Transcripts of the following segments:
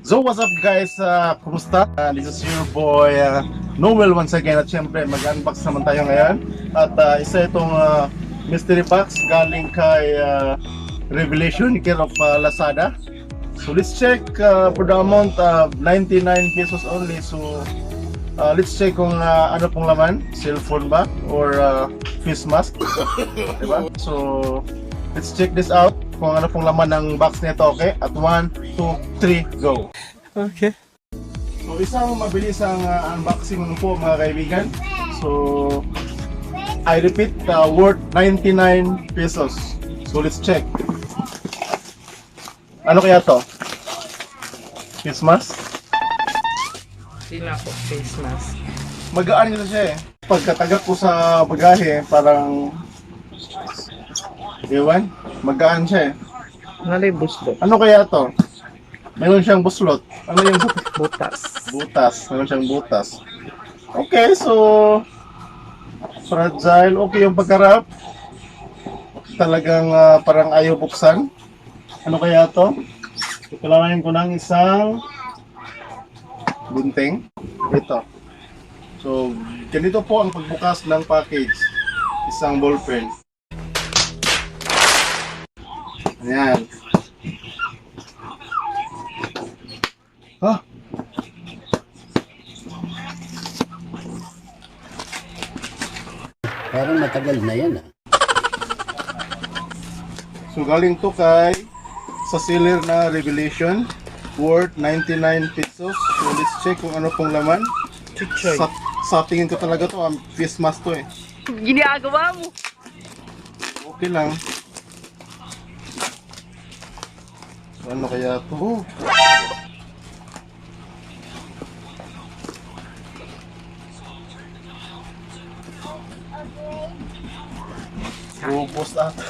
So what's up guys, kumusta? This is your boy Noel once again, at syempre mag-unbox naman tayo ngayon. At isa itong mystery box galing kay Revelation Care of Lazada. So let's check for the amount of 99 pesos only. So let's check kung ano pong laman, cellphone ba or face mask. Diba? So let's check this out kung ano pong laman ng box nito, okay? At 1, 2, 3, go! Okay. So isang mabilisang unboxing po mga kaibigan. So I repeat, worth 99 pesos. So let's check. Ano kaya to? Face mask? Hindi na ako face mask. Magaan nito siya eh. Pagkatagak ko sa bagahe, parang ewan, magaan siya eh. Nalay buslot. Ano kaya to? Meron siyang buslot. Ano yung Butas. butas? Meron siyang butas. Okay, so fragile. Okay yung pagkarap. Talagang parang ayaw buksan. Ano kaya to? Kailangan ko ng isang gunting. Ito. So, ganito po ang pagbukas ng package. Isang ballpen. Ayan. Ah! Parang matagal na yan So, galing to kay sa seller na Revelation, worth 99 pesos. So, let's check kung ano pong laman. Chichoy. Sa tingin ko talaga to, ang face mask to eh. Ginagawa mo. Okay lang. So, ano kaya to? Oh. Ubos ata.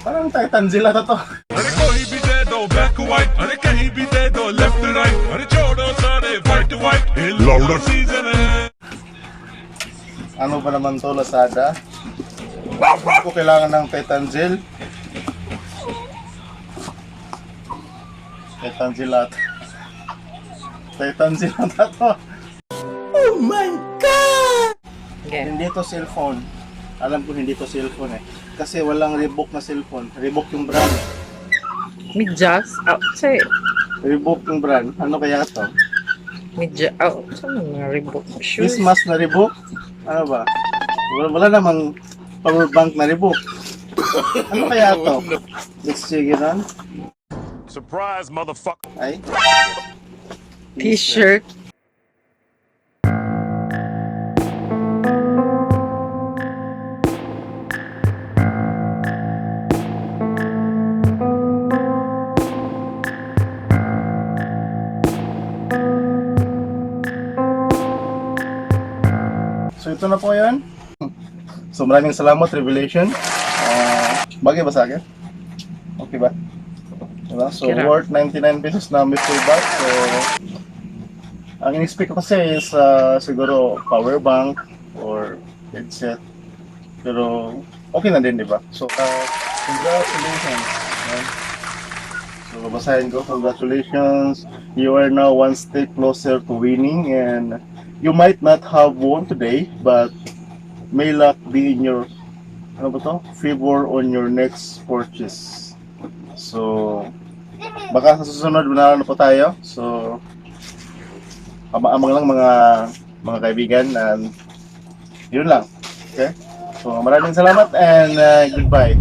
Parang Titan Zilla na to. अरे कोई भी दे दो black white अरे कहीं भी दे दो left right अरे छोड़ो सारे white white ये लौड़ा season है Ano ba naman to, Lazada? Hindi ko kailangan ng Titan Gel. Titan Gel ata. Titan Gel ata to. Again. Hindi to cellphone. Alam ko hindi to cellphone eh. Kasi walang Reebok na cellphone. Reebok yung brand. Medyas. Oh, say. Reebok yung brand. Ano kaya to? Medyas. Oh, saan ang mga Reebok? Shoes. Face mask na Reebok? Ano ba? Wala namang power bank na Reebok. Ano kaya to? Let's check it on. surprise motherfucker Ay. T-shirt. So ito na po yan. So maraming salamat Revelation. Bagay ba sa akin? Okay ba? Diba? So Kira. worth 99 pesos na mystery box. So ang in-expect ko kasi is siguro power bank or headset. Pero okay na din, di ba? So congratulations. Right? So babasahin ko, congratulations. You are now one step closer to winning, and you might not have won today, but may luck be in your favor on your next purchase. So, baka sa susunod manalo po tayo. So, ama-amang lang mga kaibigan, and yun lang. Okay? So, maraming salamat and goodbye.